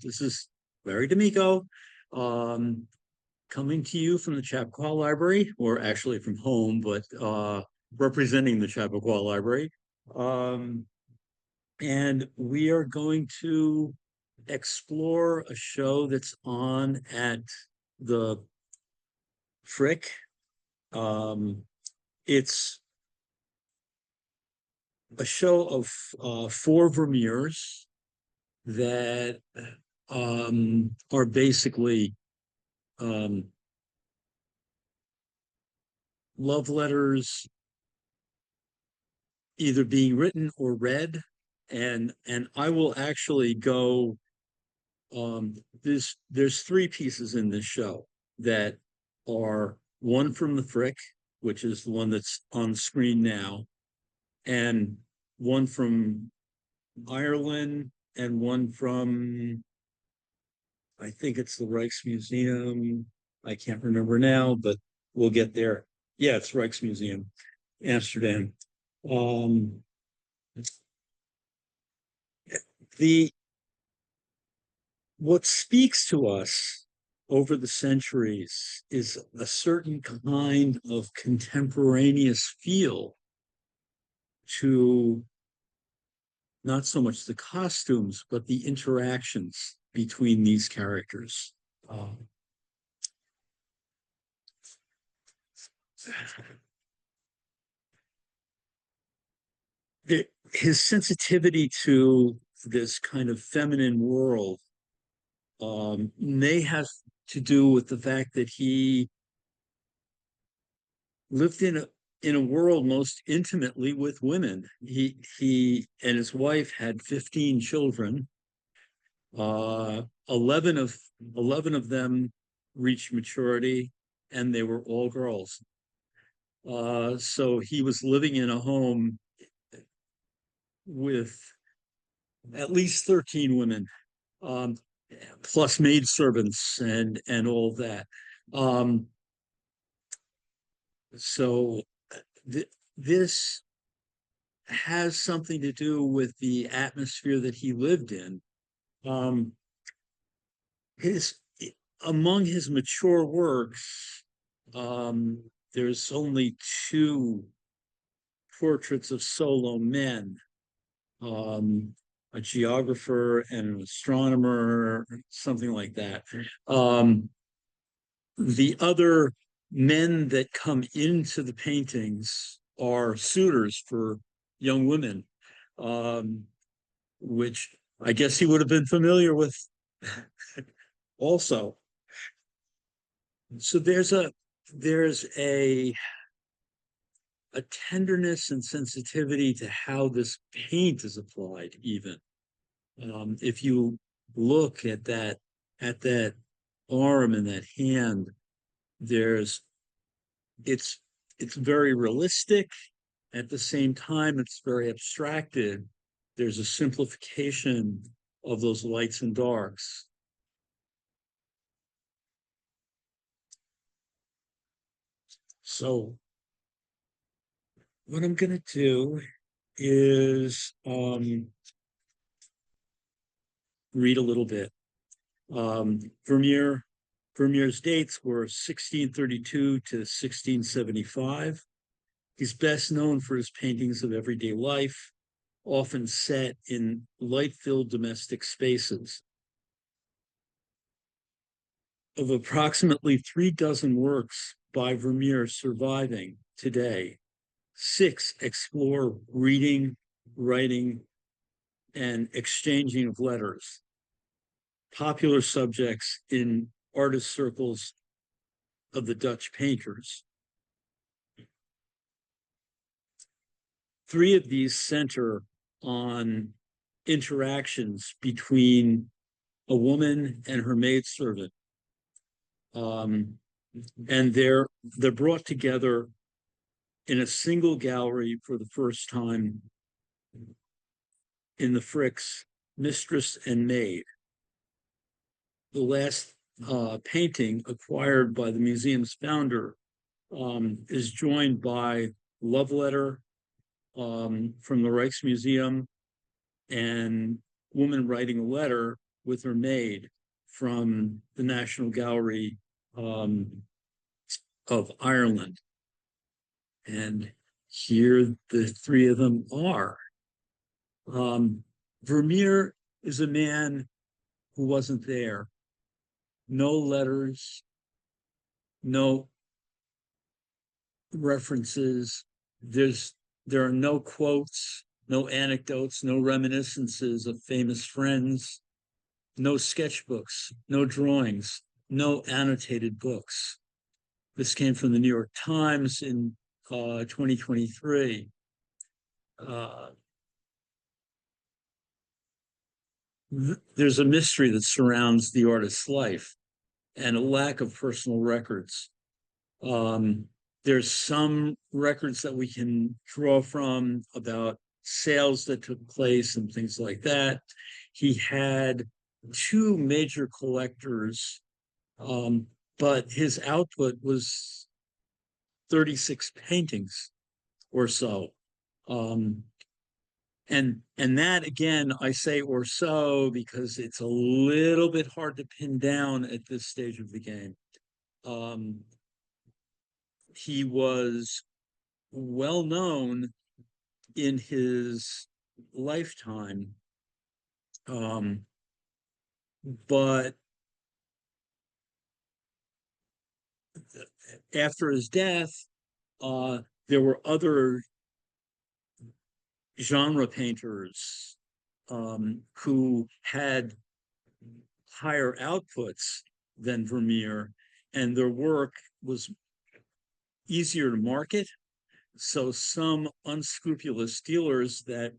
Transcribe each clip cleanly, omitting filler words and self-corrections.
This is Larry D'Amico, coming to you from the Chappaqua Library, or actually from home, but representing the Chappaqua Library. Um, and we are going to explore a show that's on at the Frick. It's a show of four Vermeers that are basically um, love letters either being written or read. And I will actually go. There's three pieces in this show that are one from the Frick, which is the one that's on screen now, and one from Ireland, and one from, I think it's the Rijksmuseum. I can't remember now, but we'll get there. Yeah, it's Rijksmuseum, Amsterdam. Um, the What speaks to us over the centuries is a certain kind of contemporaneous feel to not so much the costumes, but the interactions between these characters. Um, his sensitivity to this kind of feminine world may have to do with the fact that he lived in a world most intimately with women. He and his wife had 15 children. 11 of them reached maturity, and they were all girls. So he was living in a home with at least 13 women, um, plus maidservants and all that. Um, so th- this has something to do with the atmosphere that he lived in. Um, his Among his mature works, there's only two portraits of solo men, um, a geographer and an astronomer, something like that. The other men that come into the paintings are suitors for young women, um, which I guess he would have been familiar with also. So there's a tenderness and sensitivity to how this paint is applied. Even if you look at that arm and that hand, there's it's it's very realistic. At the same time, it's very abstracted. There's a simplification of those lights and darks. So what I'm going to do is read a little bit. Um, Vermeer Vermeer's dates were 1632 to 1675. He's best known for his paintings of everyday life, often set in light-filled domestic spaces. Of approximately 3 dozen works by Vermeer surviving today, 6 explore reading, writing, and exchanging of letters, popular subjects in artist circles of the Dutch painters. 3 of these center on interactions between a woman and her maidservant. And they're brought together in a single gallery for the first time in the Frick's Mistress and Maid. The last painting acquired by the museum's founder is joined by Love Letter from the Rijksmuseum and Woman Writing a Letter with her maid from the National Gallery um, of Ireland. And here the three of them are. Vermeer is a man who wasn't there. No letters, no references. There are no quotes, no anecdotes, no reminiscences of famous friends, no sketchbooks, no drawings, no annotated books. This came from the New York Times in 2023. Uh, there's a mystery that surrounds the artist's life and a lack of personal records. Um, there's some records that we can draw from about sales that took place and things like that. He had two major collectors, but his output was 36 paintings or so. Um, and that again, I say or so because it's a little bit hard to pin down at this stage of the game. Um, he was well known in his lifetime, um, but after his death, there were other genre painters who had higher outputs than Vermeer, and their work was easier to market. So some unscrupulous dealers that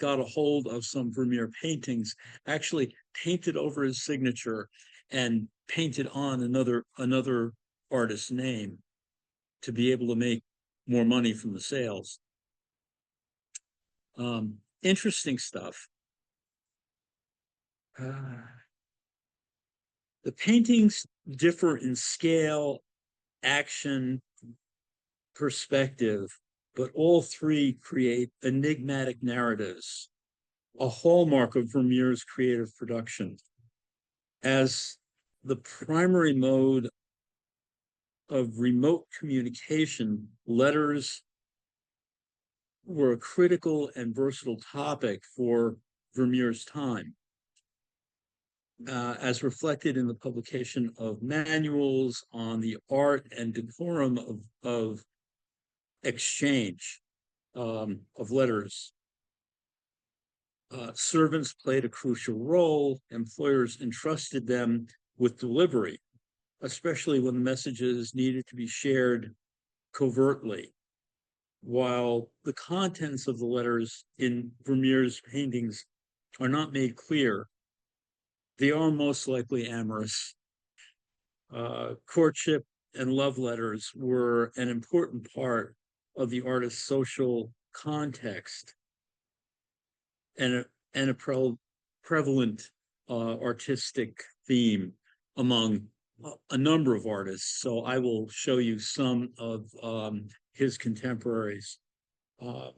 got a hold of some Vermeer paintings actually painted over his signature and painted on another artist's name to be able to make more money from the sales. Interesting stuff. The paintings differ in scale, action, perspective, but all three create enigmatic narratives, a hallmark of Vermeer's creative production. As the primary mode of remote communication, letters were a critical and versatile topic for Vermeer's time, as reflected in the publication of manuals on the art and decorum of exchange of letters. Servants played a crucial role. Employers entrusted them with delivery, especially when the messages needed to be shared covertly. While the contents of the letters in Vermeer's paintings are not made clear, they are most likely amorous. Courtship and love letters were an important part of the artist's social context and a prevalent artistic theme among a number of artists. So I will show you some of his contemporaries. The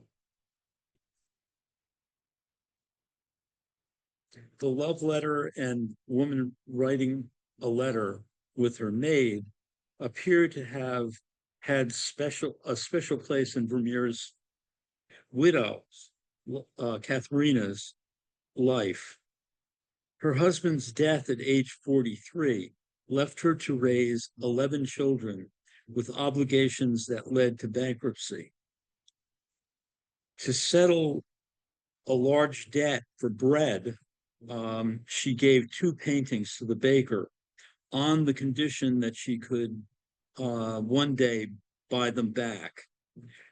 love letter and woman writing a letter with her maid appear to have had a special place in Vermeer's widow, Katharina's life. Her husband's death at age 43 left her to raise 11 children with obligations that led to bankruptcy. To settle a large debt for bread, she gave two paintings to the baker on the condition that she could one day buy them back.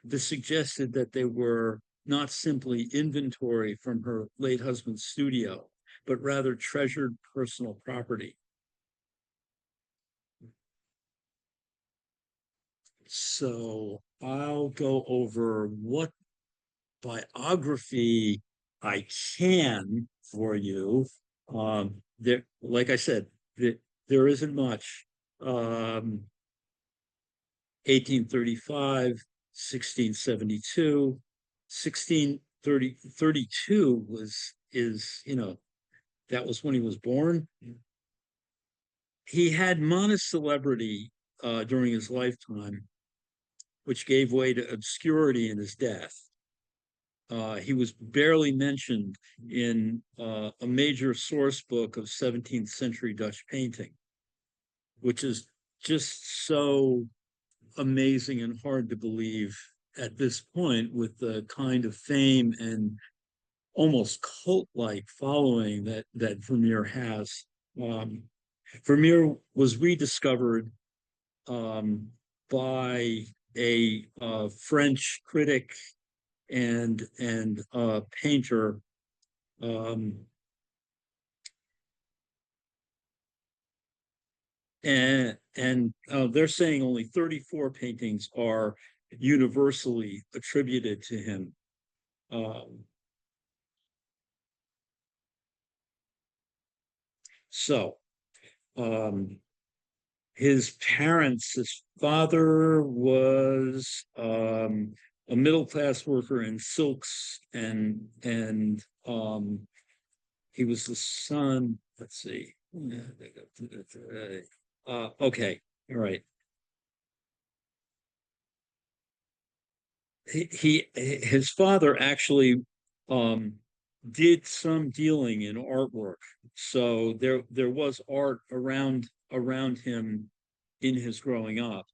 This suggested that they were not simply inventory from her late husband's studio, but rather treasured personal property. So I'll go over what biography I can for you. There, like I said, there isn't much. 1835, 1672, 1632 is That was when he was born. He had modest celebrity during his lifetime, which gave way to obscurity in his death. He was barely mentioned in a major source book of 17th century Dutch painting, which is just so amazing and hard to believe at this point with the kind of fame and almost cult-like following that Vermeer has. Um, Vermeer was rediscovered by a French critic and painter. Um, and they're saying only 34 paintings are universally attributed to him. Um, so um, his parents, his father was a middle class worker in silks, and he was the son. Let's see. Okay, all right. His father actually um, did some dealing in artwork, so there was art around him in his growing up.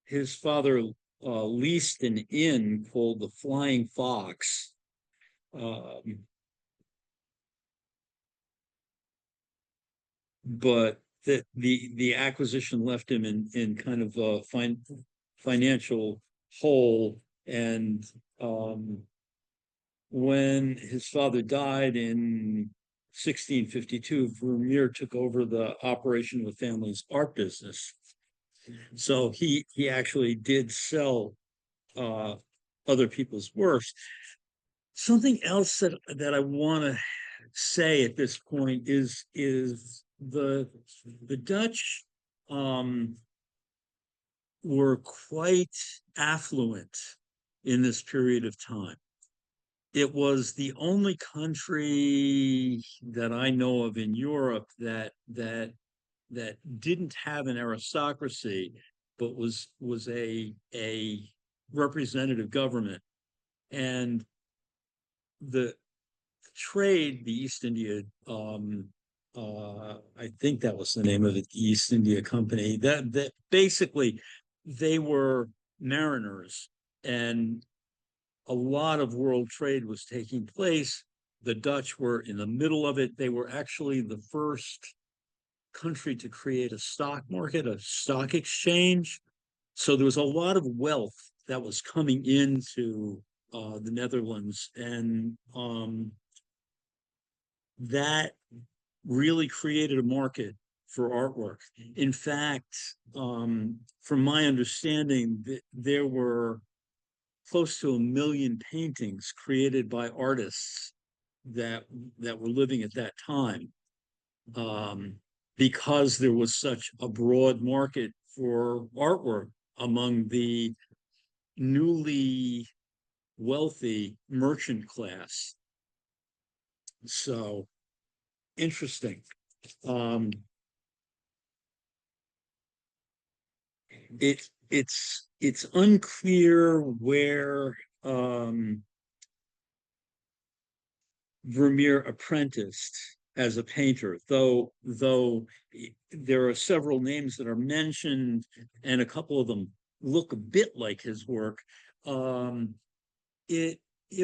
His father leased an inn called the Flying Fox. Um, but the acquisition left him in kind of a financial hole. And when his father died in 1652, Vermeer took over the operation of the family's art business. So he actually did sell uh, other people's works. Something else that I want to say at this point is the Dutch um, were quite affluent in this period of time. It was the only country that I know of in Europe that didn't have an aristocracy, but was a representative government. And the trade, the East India, I think that was the name of it, the East India Company. That basically they were mariners, and a lot of world trade was taking place. The Dutch were in the middle of it. They were actually the first country to create a stock market, a stock exchange. So there was a lot of wealth that was coming into the Netherlands, and that really created a market for artwork. In fact, from my understanding, there were close to 1 million paintings created by artists that that were living at that time, um, because there was such a broad market for artwork among the newly wealthy merchant class. So interesting. Um, it's unclear where Vermeer apprenticed as a painter, though there are several names that are mentioned, and a couple of them look a bit like his work. Um, it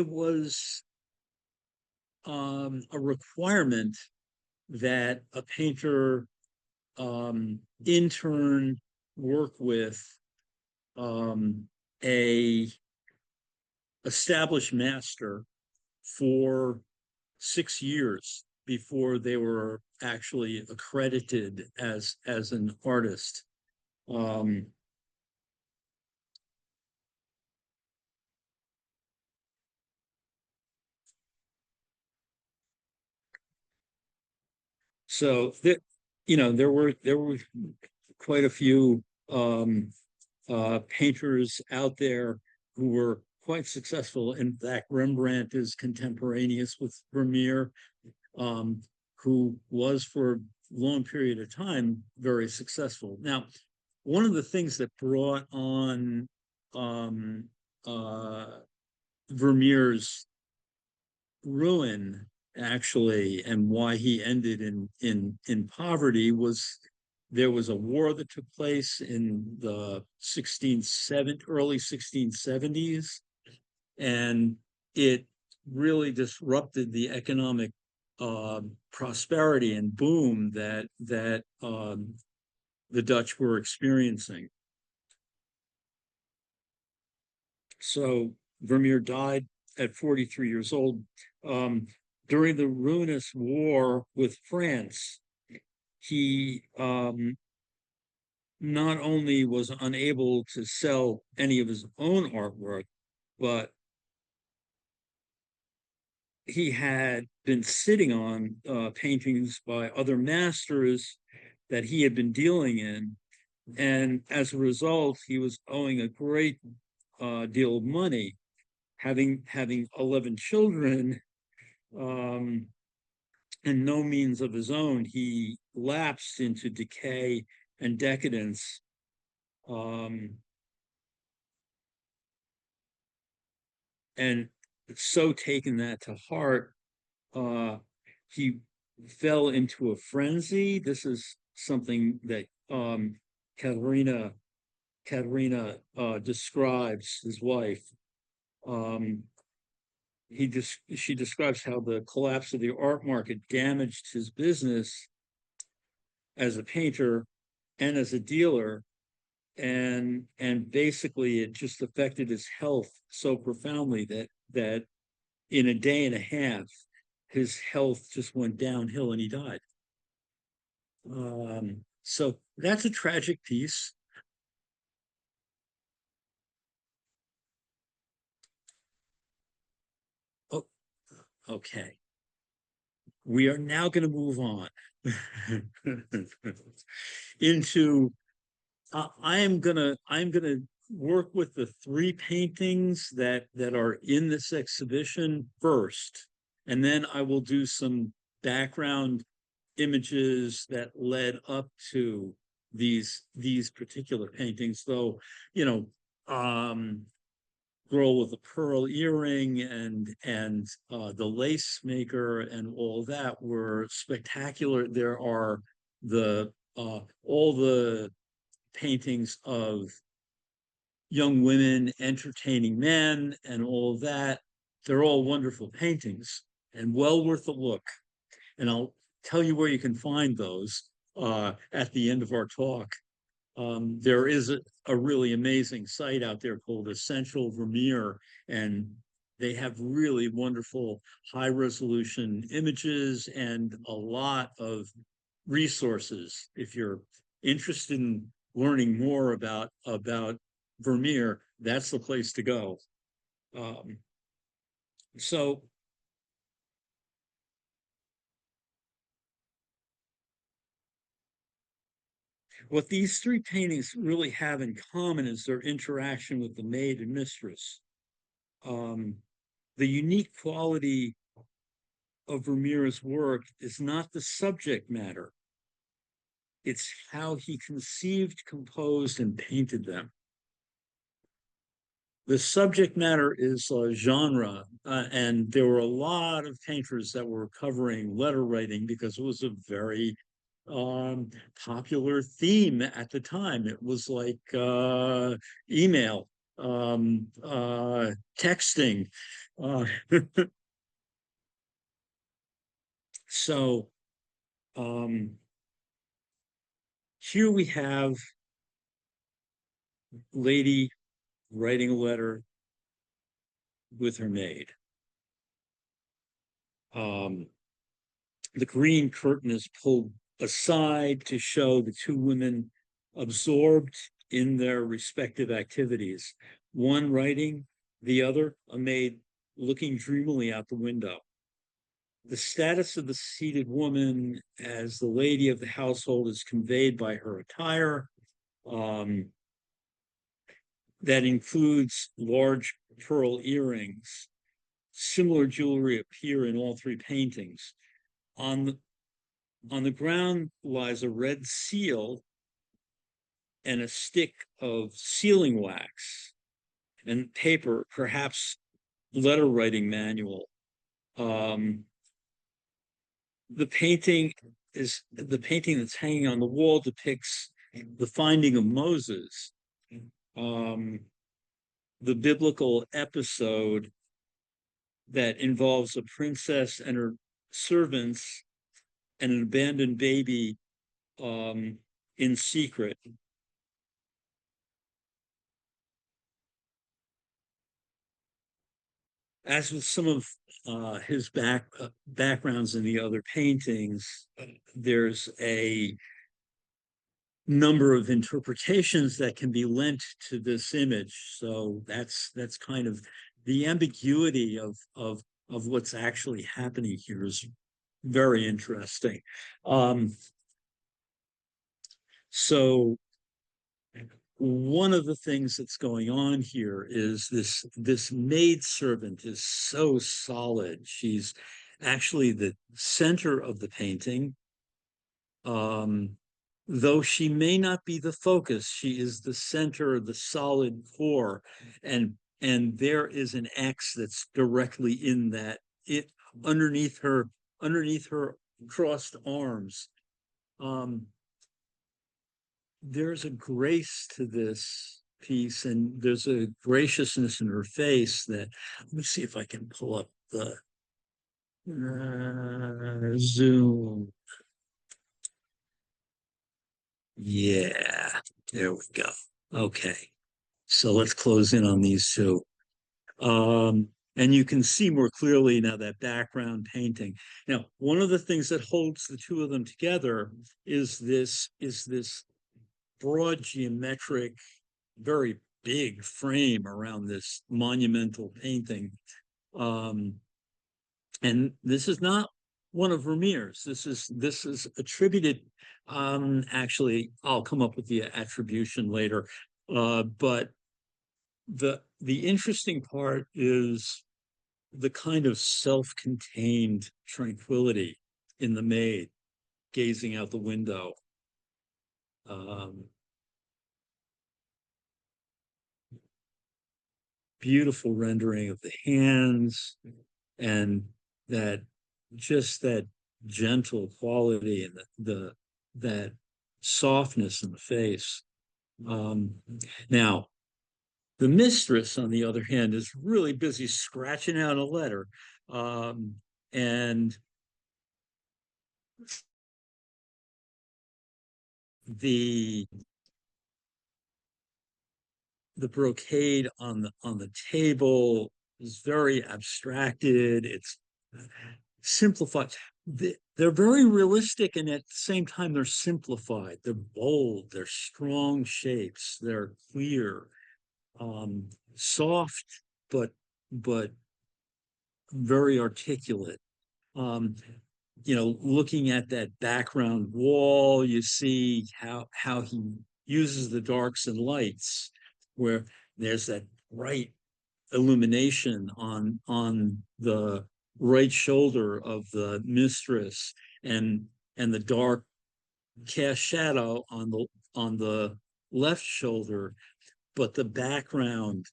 was a requirement that a painter intern work with a established master for 6 years before they were actually accredited as an artist. Um, so that there were quite a few painters out there who were quite successful. In fact, Rembrandt is contemporaneous with Vermeer, um, who was for a long period of time very successful. Now, one of the things that brought on um, uh, Vermeer's ruin, actually, and why he ended in poverty was there was a war that took place in the early 1670s, and it really disrupted the economic prosperity and boom that the Dutch were experiencing. So Vermeer died at 43 years old. Um, During the ruinous war with France, he not only was unable to sell any of his own artwork, but he had been sitting on paintings by other masters that he had been dealing in. And as a result, he was owing a great deal of money. Having 11 children, um, and no means of his own, he lapsed into decay and decadence. Um, and so taken that to heart, uh, he fell into a frenzy. This is something that Katerina describes, his wife. Um, she describes how the collapse of the art market damaged his business as a painter and as a dealer, and basically it just affected his health so profoundly that in a day and a half his health just went downhill and he died. So that's a tragic piece. Oh, okay, we are now going to move on into I'm gonna work with the three paintings that are in this exhibition first, and then I will do some background images that led up to these particular paintings. Though, you know, girl with the pearl earring and the lace maker and all that were spectacular. There are the all the paintings of young women entertaining men and all of that. They're all wonderful paintings and well worth a look. And I'll tell you where you can find those at the end of our talk. There is a really amazing site out there called Essential Vermeer, and they have really wonderful high resolution images and a lot of resources. If you're interested in learning more about Vermeer, that's the place to go. Um, so what these three paintings really have in common is their interaction with the maid and mistress. Um, the unique quality of Vermeer's work is not the subject matter, it's how he conceived, composed, and painted them. The subject matter is genre, and there were a lot of painters that were covering letter writing because it was a very popular theme at the time. It was like email, texting. Uh, so um, here we have lady writing a letter with her maid. Um, the green curtain is pulled aside to show the two women absorbed in their respective activities. One writing, the other, a maid looking dreamily out the window. The status of the seated woman as the lady of the household is conveyed by her attire. Um, that includes large pearl earrings. Similar jewelry appear in all three paintings. On the, on the ground lies a red seal and a stick of sealing wax and paper, perhaps letter writing manual. Um, the painting that's hanging on the wall depicts the finding of Moses, um, the biblical episode that involves a princess and her servants and an abandoned baby in secret. As with some of his backgrounds in the other paintings, there's a number of interpretations that can be lent to this image. So that's kind of the ambiguity of what's actually happening here is very interesting. Um, so one of the things that's going on here is this maid servant is so solid. She's actually the center of the painting. Um, though she may not be the focus, she is the center, the solid core, and there is an X that's directly in that it underneath her crossed arms. Um, there's a grace to this piece, and there's a graciousness in her face that, let me see if I can pull up the zoom. Yeah, there we go. Okay, so let's close in on these two. And you can see more clearly now that background painting. Now, one of the things that holds the two of them together is this broad geometric, very big frame around this monumental painting. Um, and this is not one of Vermeer's. This is attributed. Actually, I'll come up with the attribution later. But the interesting part is the kind of self-contained tranquility in the maid gazing out the window. Um, Beautiful rendering of the hands and that just that gentle quality and that softness in the face. Um, Now, the mistress, on the other hand, is really busy scratching out a letter, um, and the the brocade on the table is very abstracted. It's simplified. They're very realistic, and at the same time, they're simplified. They're bold. They're strong shapes. They're clear, soft, but but very articulate. Um, Looking at that background wall, you see how he uses the darks and lights, where there's that bright illumination on the right shoulder of the mistress, and the dark cast shadow on the left shoulder, but the background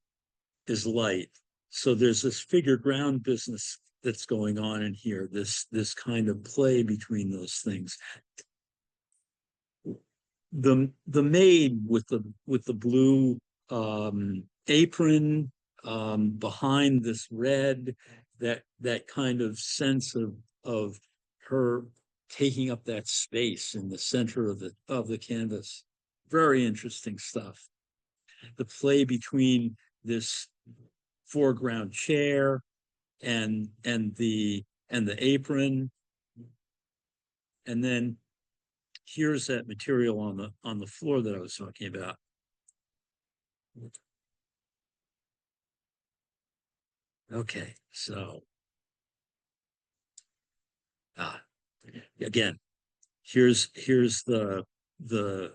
is light. So there's this figure ground business that's going on in here, this kind of play between those things. The maid with the blue apron behind this red, that kind of sense of her taking up that space in the center of the canvas. Very interesting stuff. The play between this foreground chair and the apron, and then here's that material on the floor that I was talking about. Okay, so uh, again, here's the the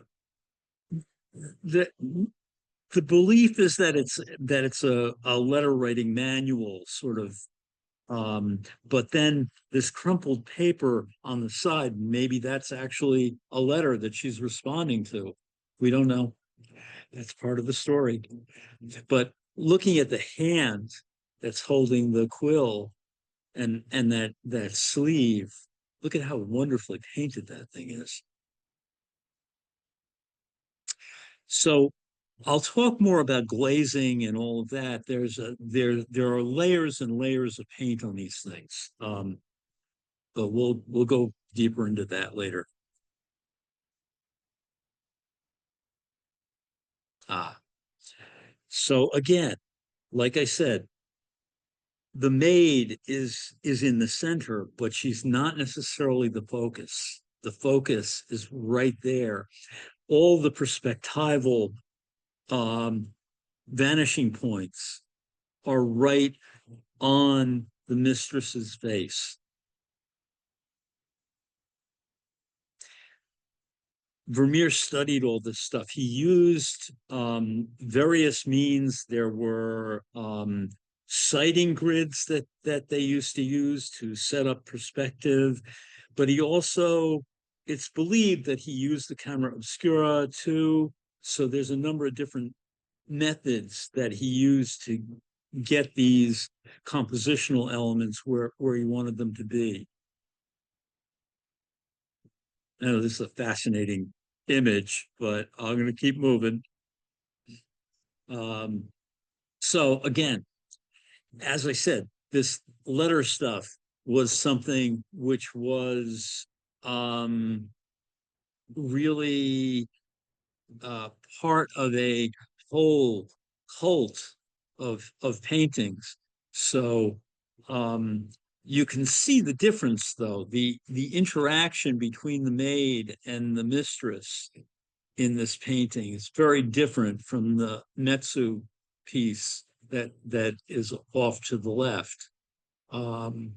the belief is that it's a letter writing manual sort of. But then this crumpled paper on the side, maybe that's actually a letter that she's responding to. We don't know. That's part of the story. But looking at the hand that's holding the quill and that sleeve, look at how wonderfully painted that thing is. So I'll talk more about glazing and all of that. There are layers and layers of paint on these things. But we'll go deeper into that later. Ah, so again, like I said, the maid is in the center, but she's not necessarily the focus. The focus is right there. All the perspectival um, vanishing points are right on the mistress's face. Vermeer studied all this stuff. He used various means. There were sighting grids that they used to use to set up perspective, but he also, it's believed that he used the camera obscura too. So there's a number of different methods that he used to get these compositional elements where he wanted them to be. I know this is a fascinating image, but I'm going to keep moving. Um, so again, as I said, this letter stuff was something which was really uh, part of a whole cult of paintings. So you can see the difference, though the interaction between the maid and the mistress in this painting is very different from the Metsu piece that is off to the left. Um,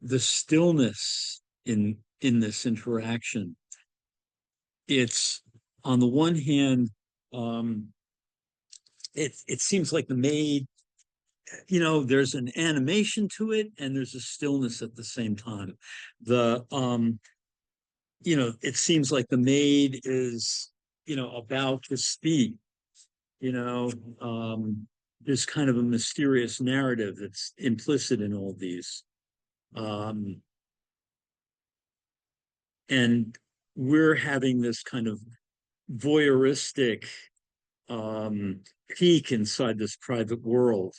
the stillness in this interaction, it's on the one hand, um, it seems like the maid, there's an animation to it and there's a stillness at the same time. The it seems like the maid is, about to speak, you know, there's kind of a mysterious narrative that's implicit in all these. Um, and we're having this kind of voyeuristic um, peek inside this private world.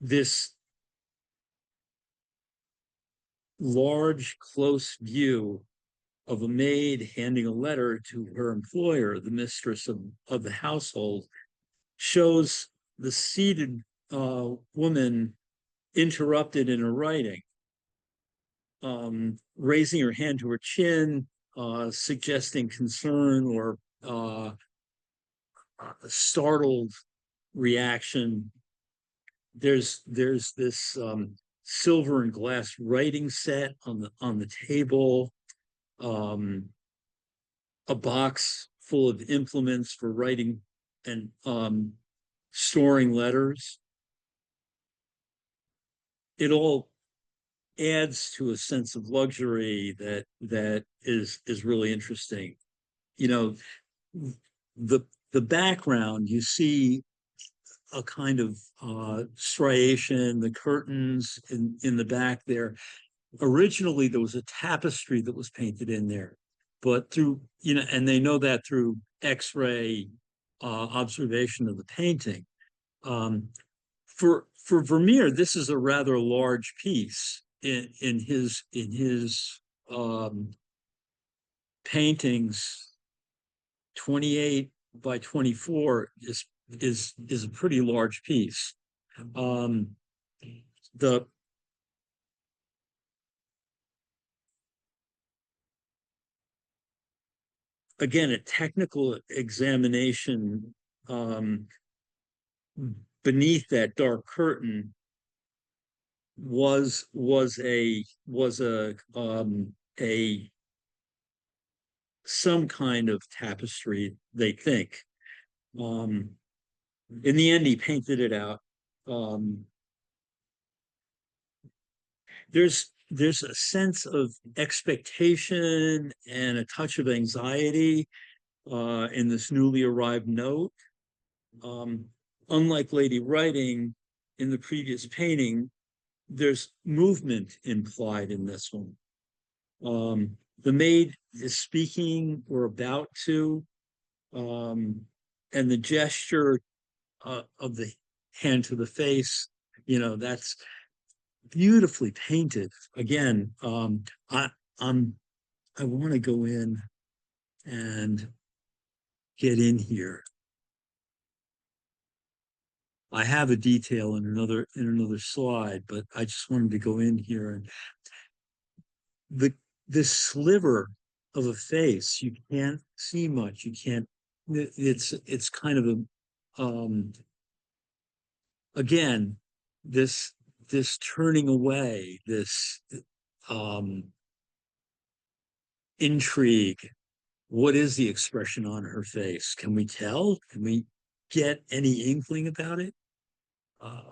This large, close view of a maid handing a letter to her employer, the mistress of the household, shows the seated woman interrupted in her writing, raising her hand to her chin, suggesting concern or a startled reaction. There's this silver and glass writing set on the table, um, a box full of implements for writing and storing letters. It all adds to a sense of luxury that is really interesting. You know, the background, you see a kind of striation, the curtains in the back there. Originally, there was a tapestry that was painted in there, but through, and they know that through X-ray observation of the painting. Um, for Vermeer, this is a rather large piece in his paintings. 28 by 24 is a pretty large piece. Um, the again, a technical examination um, beneath that dark curtain was a some kind of tapestry, they think. Um, in the end, he painted it out. Um, there's a sense of expectation and a touch of anxiety in this newly arrived note. Um, Unlike Lady Writing in the previous painting, there's movement implied in this one. The maid is speaking or about to, and the gesture of the hand to the face, that's beautifully painted. Again, I'm I want to go in and get in here. I have a detail in another slide, but I just wanted to go in here and the this sliver of a face, you can't see much. You can't. It's kind of a again this this turning away, this um intrigue. What is the expression on her face? Can we tell? Can we get any inkling about it? Uh,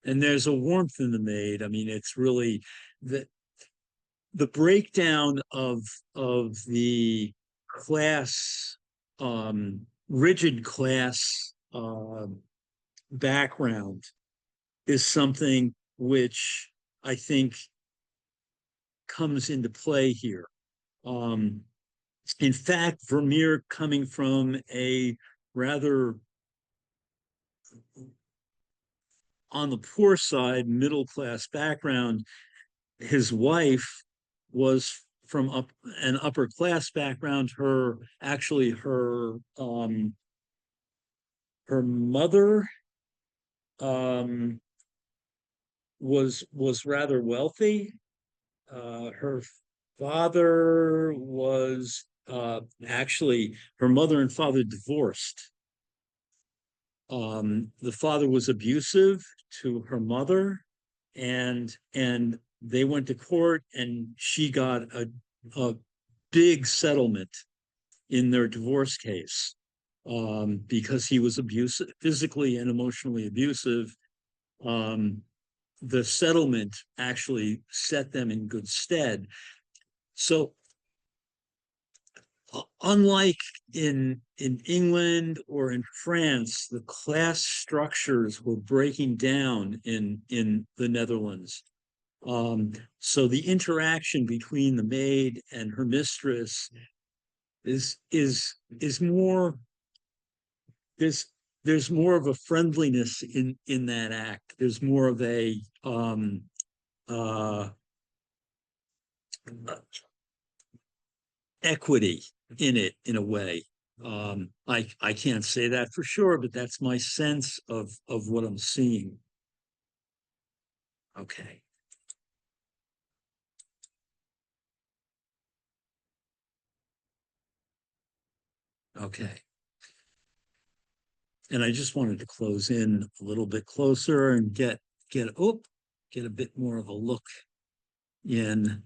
and there's a warmth in the maid. I mean, it's really the the breakdown of the class, rigid class background is something which I think comes into play here. Um, in fact, Vermeer, coming from a rather on the poor side, middle class background, his wife was from an upper class background. Her mother um, was rather wealthy. Her father was actually her mother and father divorced. The father was abusive to her mother, and they went to court, and she got a big settlement in their divorce case because he was abusive, physically and emotionally abusive. Um, the settlement actually set them in good stead. So, unlike in England or in France, the class structures were breaking down in the Netherlands. So the interaction between the maid and her mistress is more there's there's more of a friendliness in that act. There's more of a uh, equity in it in a way. I can't say that for sure, but that's my sense of what I'm seeing. Okay, okay. And I just wanted to close in a little bit closer and get a bit more of a look in.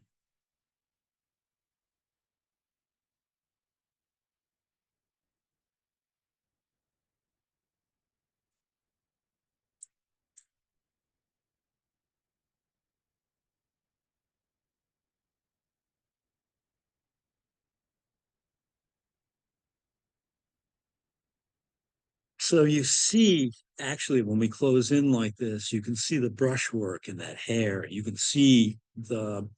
So you see, actually, when we close in like this, you can see the brushwork in that hair. You can see you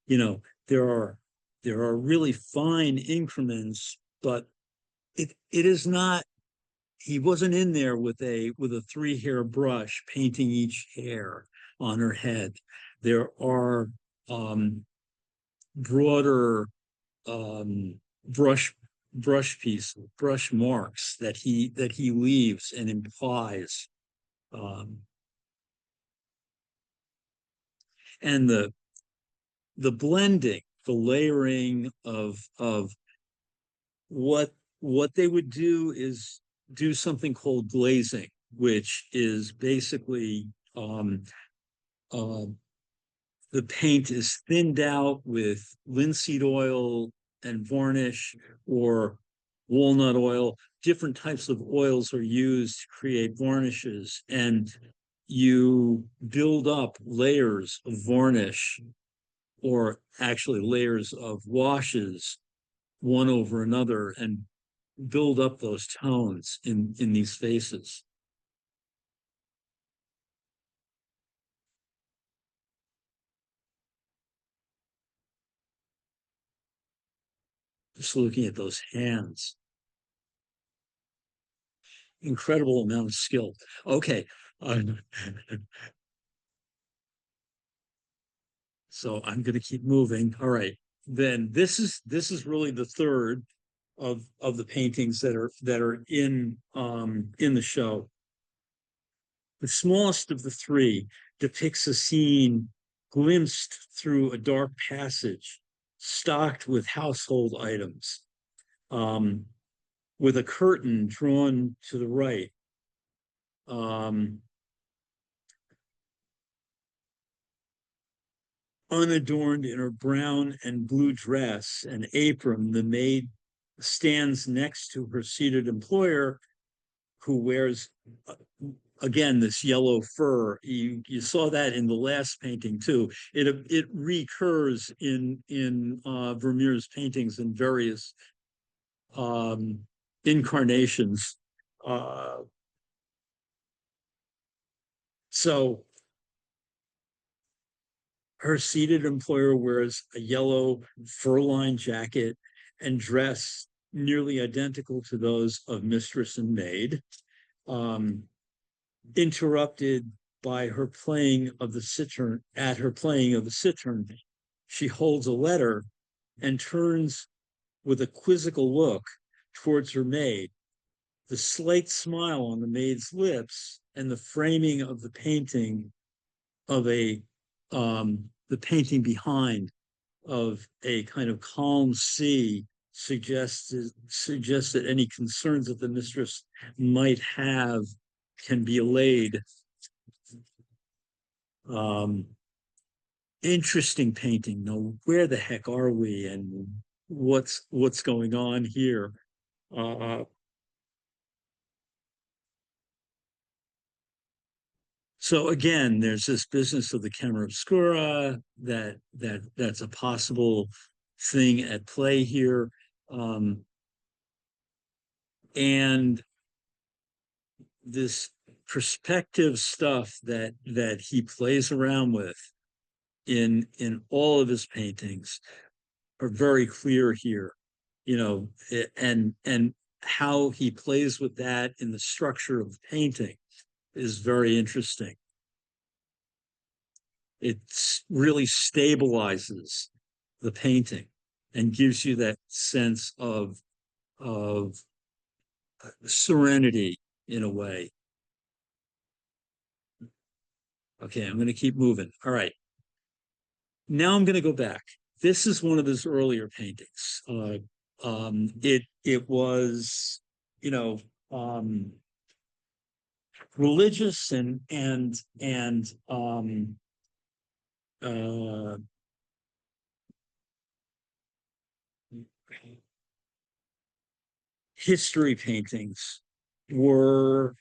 know, there are really fine increments, but it is not. He wasn't in there with a three hair brush painting each hair on her head. There are broader um, brush brush marks that he leaves and implies, um, and the blending, the layering of what they would do is do something called glazing, which is basically uh, the paint is thinned out with linseed oil and varnish or walnut oil. Different types of oils are used to create varnishes, and you build up layers of varnish or actually layers of washes one over another and build up those tones in these faces. Just looking at those hands, incredible amount of skill. Okay, um, so I'm going to keep moving. All right, then this is really the third of the paintings that are in the show. The smallest of the three depicts a scene glimpsed through a dark passage stocked with household items, um, with a curtain drawn to the right. Um, Unadorned in her brown and blue dress and apron, the maid stands next to her seated employer, who wears again this yellow fur. You saw that in the last painting too. It recurs in Vermeer's paintings in various um, incarnations. Uh, so her seated employer wears a yellow fur-lined jacket and dress nearly identical to those of mistress and maid. Um, Interrupted by her playing of the cittern. At her playing of the cittern, she holds a letter and turns with a quizzical look towards her maid. The slight smile on the maid's lips and the framing of the painting of the painting behind of a kind of calm sea suggests that any concerns that the mistress might have can be allayed. Um, Interesting painting. Now, where the heck are we, and what's going on here? Uh, so again, there's this business of the camera obscura that's a possible thing at play here, and this perspective stuff that he plays around with in all of his paintings are very clear here, you know, and how he plays with that in the structure of the painting is very interesting. It really stabilizes the painting and gives you that sense of serenity in a way. Okay, I'm going to keep moving. All right, now I'm going to go back. This is one of his earlier paintings. It was, you know, religious and uh, history paintings were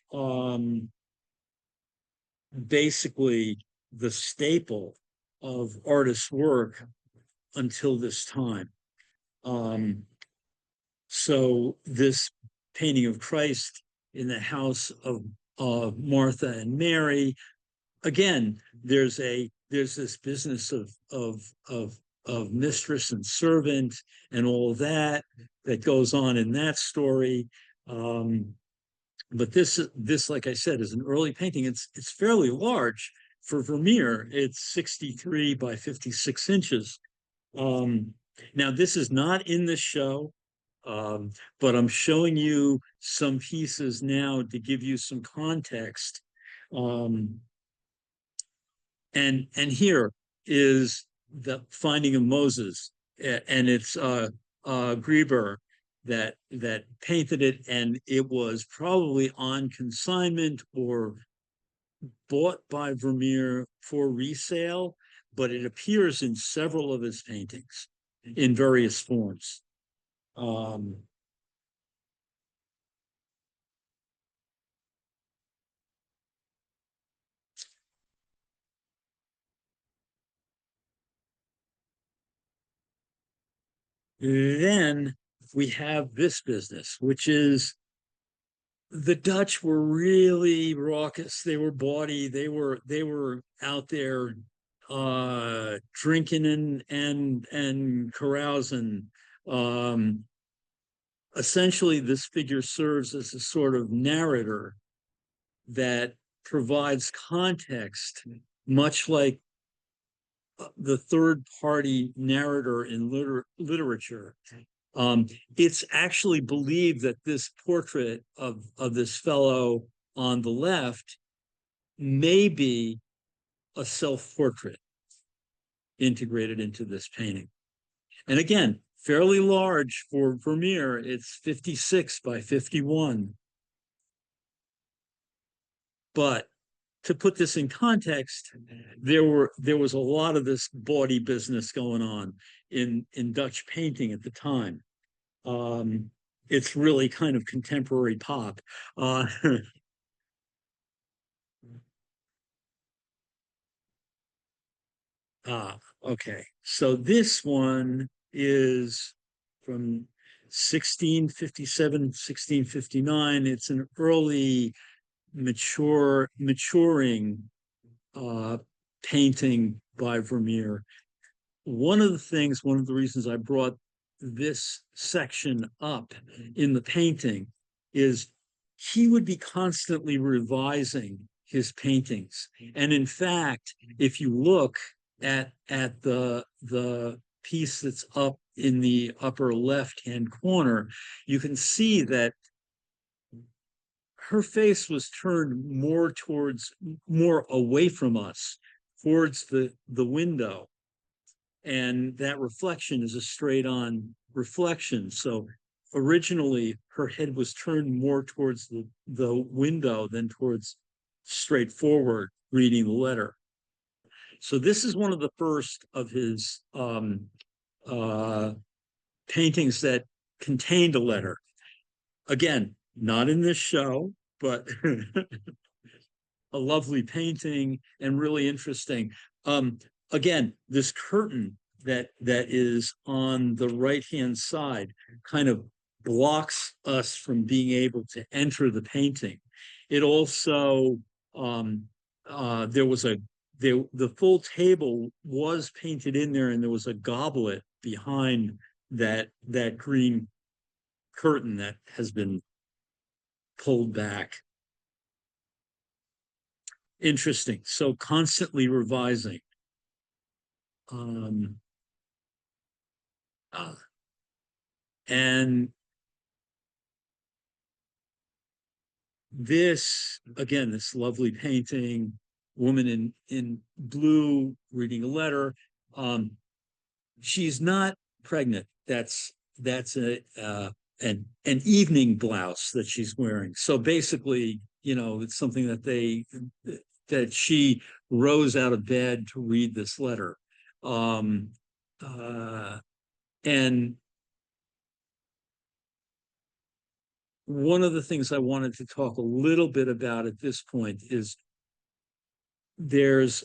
basically the staple of artists' work until this time. Um, so this painting of Christ in the house of Martha and Mary, again, there's this business of mistress and servant and all of that that goes on in that story. Um, but this, like I said, is an early painting. It's fairly large for Vermeer. It's 63 by 56 inches. Um, Now, this is not in the show, but I'm showing you some pieces now to give you some context. Um, and here is the Finding of Moses, and it's Grieber that painted it, and it was probably on consignment or bought by Vermeer for resale, but it appears in several of his paintings in various forms. Um, then we have this business, which is the Dutch were really raucous. They were bawdy. They were out there drinking and carousing. Um, Essentially, this figure serves as a sort of narrator that provides context, much like the third party narrator in literature. Um, it's actually believed that this portrait of this fellow on the left may be a self portrait integrated into this painting. And again, fairly large for Vermeer, it's 56 by 51. But to put this in context, there was a lot of this bawdy business going on in Dutch painting at the time. Um, it's really kind of contemporary pop. Uh, okay. So this one is from 1657, 1659. It's an early maturing uh, painting by Vermeer. One of the reasons I brought this section up in the painting is he would be constantly revising his paintings. And in fact, if you look at the piece that's up in the upper left hand corner, you can see that her face was turned more away from us towards the window, and that reflection is a straight on reflection. So originally her head was turned more towards the window than towards straight forward reading the letter. So this is one of the first of his uh, paintings that contained a letter. Again, not in this show, but a lovely painting and really interesting. Um, Again, this curtain that is on the right hand side kind of blocks us from being able to enter the painting. It also there was the full table was painted in there, and there was a goblet behind that green curtain that has been pulled back. Interesting. So constantly revising. Um, uh, and this, again, this lovely painting, woman in blue reading a letter. Um, she's not pregnant. That's an evening blouse that she's wearing. So basically, it's something that she rose out of bed to read this letter. Um, uh, and one of the things I wanted to talk a little bit about at this point is there's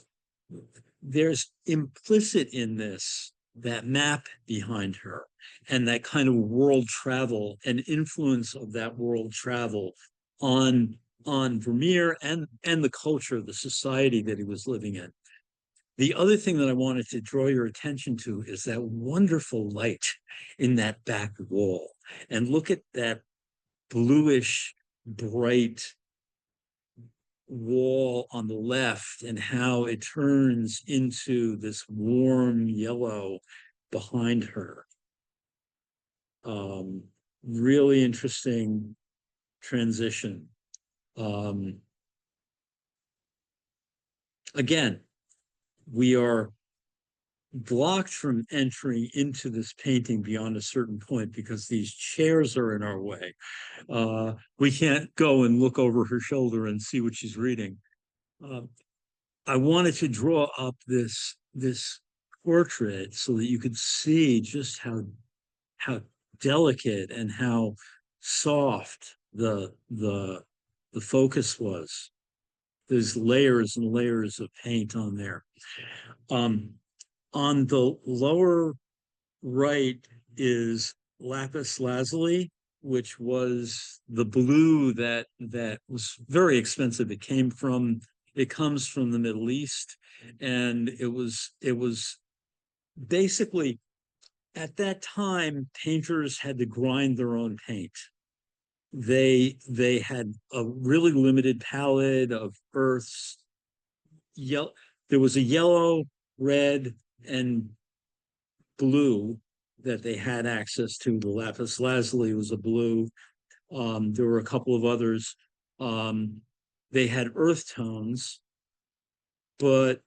there's implicit in this that map behind her and that kind of world travel and influence of that world travel on Vermeer and the culture, the society that he was living in. The other thing that I wanted to draw your attention to is that wonderful light in that back wall. And look at that bluish, bright wall on the left and how it turns into this warm yellow behind her. Um, Really interesting transition. Um, Again, we are blocked from entering into this painting beyond a certain point because these chairs are in our way. We can't go and look over her shoulder and see what she's reading. Uh, I wanted to draw up this portrait so that you could see just how delicate and how soft the focus was. There's layers and layers of paint on there. Um, on the lower right is lapis lazuli, which was the blue that was very expensive. It comes from the Middle East, and it was basically at that time painters had to grind their own paint. They had a really limited palette of earths. Yellow, there was a yellow, red, and blue that they had access to. The lapis lazuli was a blue. There were a couple of others. They had earth tones, but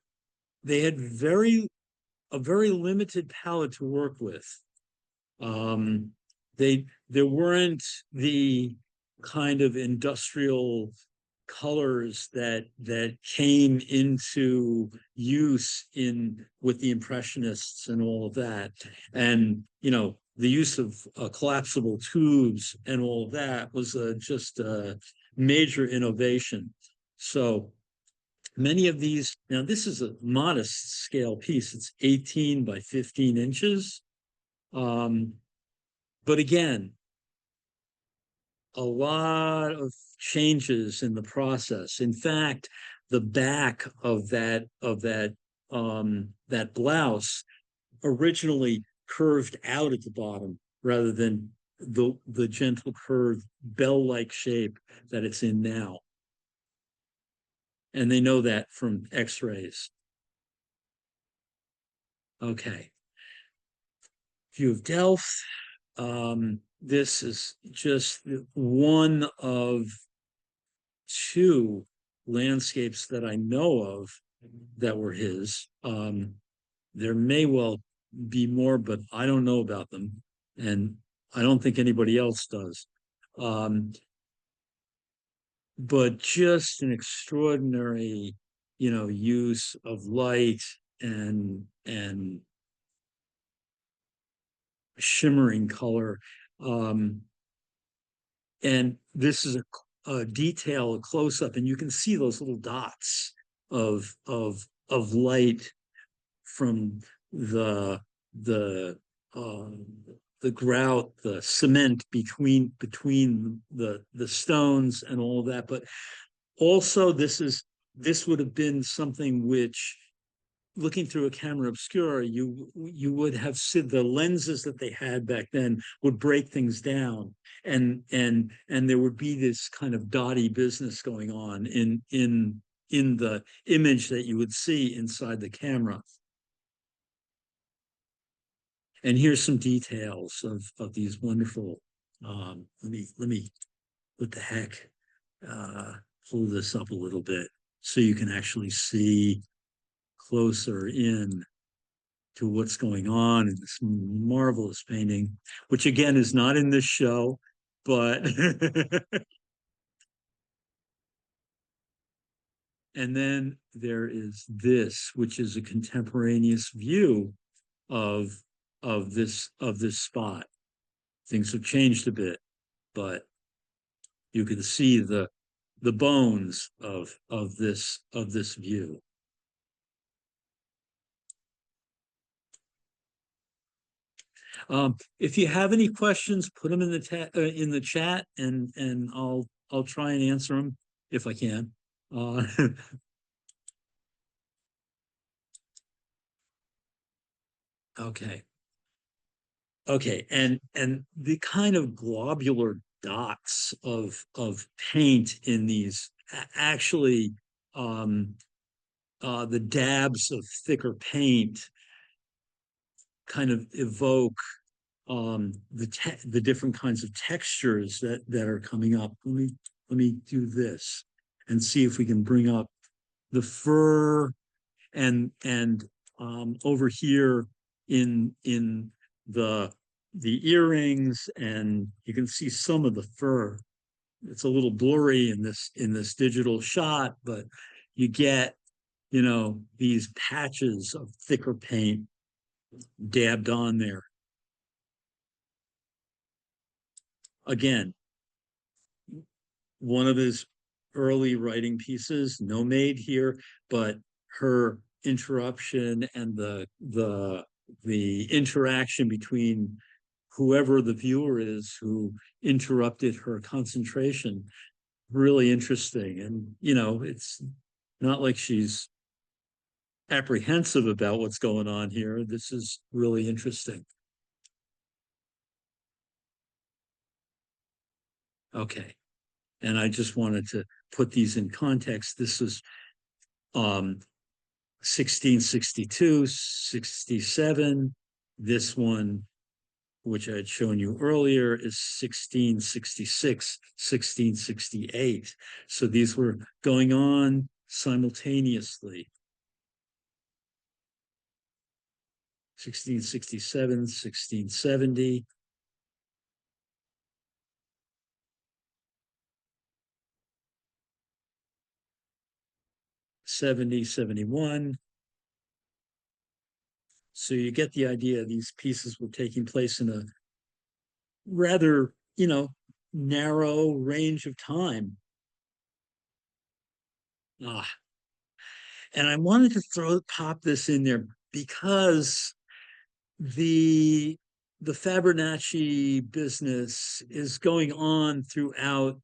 they had a very limited palette to work with. There weren't the kind of industrial colors that came into use in with the impressionists and all of that, and the use of collapsible tubes and all of that was just a major innovation. So many of these, now this is a modest scale piece, it's 18 by 15 inches. But again, a lot of changes in the process. In fact, the back of that blouse originally curved out at the bottom rather than the gentle curved bell-like shape that it's in now. And they know that from X-rays. Okay. View of Delft. This is just one of two landscapes that I know of that were his. There may well be more, but I don't know about them. And I don't think anybody else does. But just an extraordinary, use of light and shimmering color. And this is a detail, a close up, and you can see those little dots of light from the the grout, the cement between the stones and all that. But also, this would have been something which, looking through a camera obscura, you would have seen the lenses that they had back then would break things down, and there would be this kind of dotty business going on in the image that you would see inside the camera. And here's some details of these wonderful. Let me what the heck pull this up a little bit so you can actually see closer in to what's going on in this marvelous painting, which again is not in this show, but and then there is this, which is a contemporaneous view of this spot. Things have changed a bit, but you can see the bones of this view. If you have any questions, put them in the chat, and I'll try and answer them if I can. Okay. Okay, and the kind of globular dots of paint in these actually, the dabs of thicker paint kind of evoke the different kinds of textures that are coming up. Let me do this and see if we can bring up the fur and over here in the the earrings, and you can see some of the fur. It's a little blurry in this digital shot, but you get, you know, these patches of thicker paint dabbed on there. Again, one of his early writing pieces, no maid here, but her interruption and the interaction between whoever the viewer is who interrupted her concentration, really interesting. And you know, it's not like she's apprehensive about what's going on here. This is really interesting. Okay. And I just wanted to put these in context. This is 1662, 67. This one, which I had shown you earlier, is 1666, 1668. So these were going on simultaneously. 1667, 1670. 70, 71. So you get the idea. These pieces were taking place in a rather, you know, narrow range of time. Ah, and I wanted to pop this in there because the the Fibonacci business is going on throughout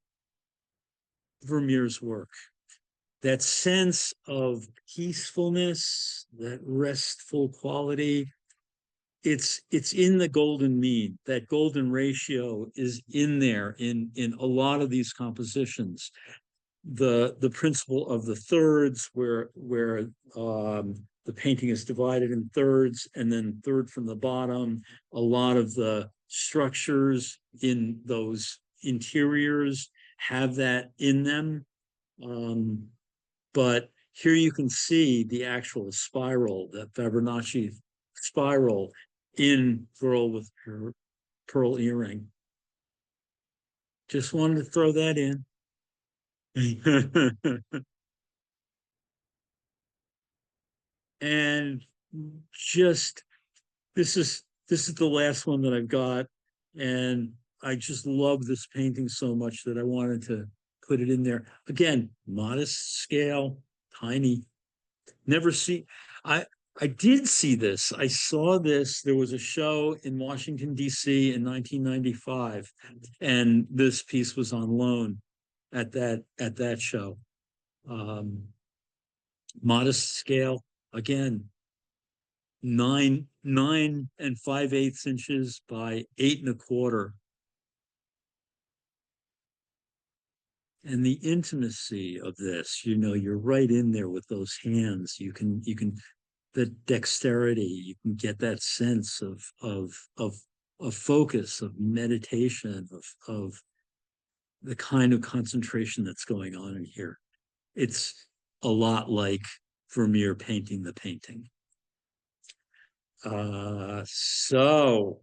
Vermeer's work. That sense of peacefulness, that restful quality, it's in the golden mean. That golden ratio is in there in a lot of these compositions. The principle of the thirds, where the painting is divided in thirds, and then third from the bottom. A lot of the structures in those interiors have that in them. Um, but here you can see the actual spiral, that Fibonacci spiral in Girl with Her Pearl Earring. Just wanted to throw that in. And just this is the last one that I've got, and I just love this painting so much that I wanted to put it in there. Again, modest scale, tiny. Never see. I I did see this. I saw this. There was a show in Washington D.C. in 1995, and this piece was on loan at that show. Um, Modest scale, again, 9 and 5/8 inches by 8 1/4. And the intimacy of this, you know, you're right in there with those hands. You can the dexterity, you can get that sense of focus, of meditation, of the kind of concentration that's going on in here. It's a lot like Vermeer painting the painting. So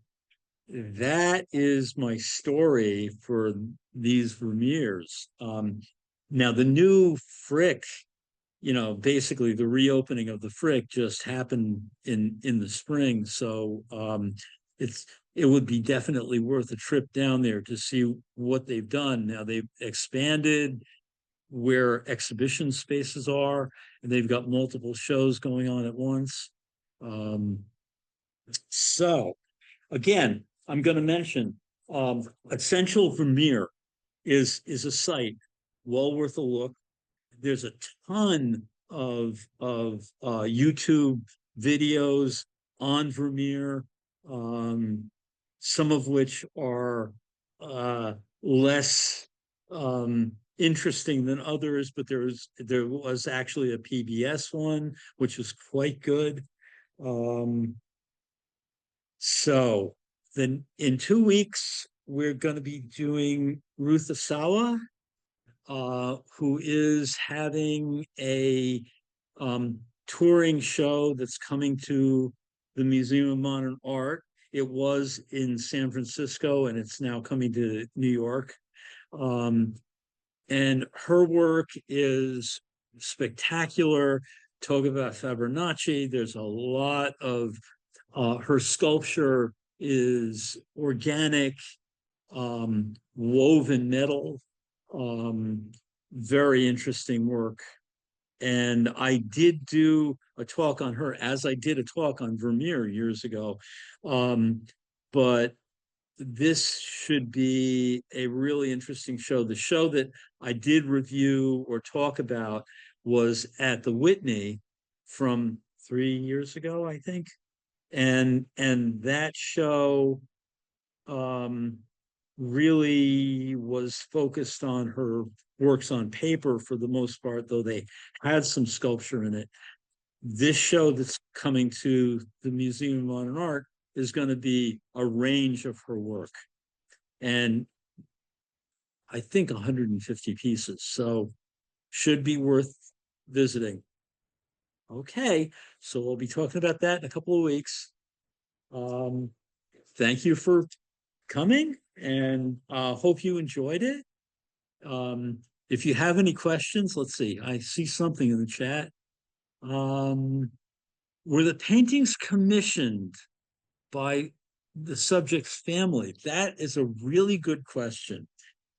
that is my story for these Vermeers. Now the new Frick, you know, basically the reopening of the Frick just happened in the spring. So it's it would be definitely worth a trip down there to see what they've done. Now they've expanded where exhibition spaces are, and they've got multiple shows going on at once. Um, so again, I'm going to mention Essential Vermeer is a site well worth a look. There's a ton of YouTube videos on Vermeer, um, some of which are less interesting than others, but there was actually a PBS one which was quite good. Um, so then in 2 weeks we're going to be doing Ruth Asawa, who is having a touring show that's coming to the Museum of Modern Art. It was in San Francisco and it's now coming to New York. Um, and her work is spectacular. Talk about Fibonacci. There's a lot of her sculpture is organic, woven metal, very interesting work. And I did do a talk on her as I did a talk on Vermeer years ago. But this should be a really interesting show. The show that I did review or talk about was at the Whitney from 3 years ago, I think. And that show um, really was focused on her works on paper for the most part, though they had some sculpture in it. This show that's coming to the Museum of Modern Art is going to be a range of her work. And I think 150 pieces. So should be worth visiting. Okay, so we'll be talking about that in a couple of weeks. Um, Thank you for coming and hope you enjoyed it. If you have any questions, let's see. I see something in the chat. Were the paintings commissioned by the subject's family? That is a really good question.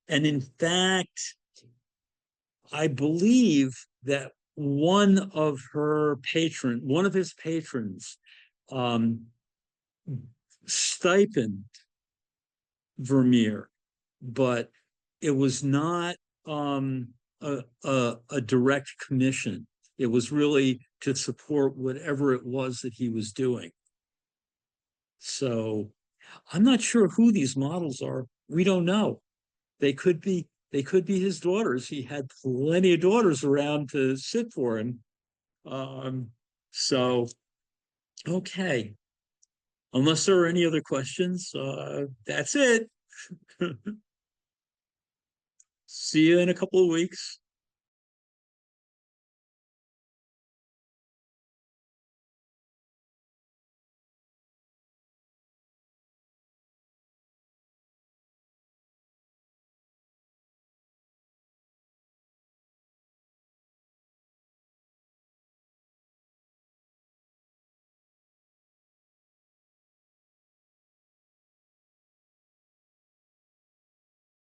And in fact, I believe that one of his patrons, um, stipend Vermeer, but it was not a direct commission. It was really to support whatever it was that he was doing. So I'm not sure who these models are. We don't know. They could be his daughters. He had plenty of daughters around to sit for him. Um, so okay. Unless there are any other questions, that's it. See you in a couple of weeks.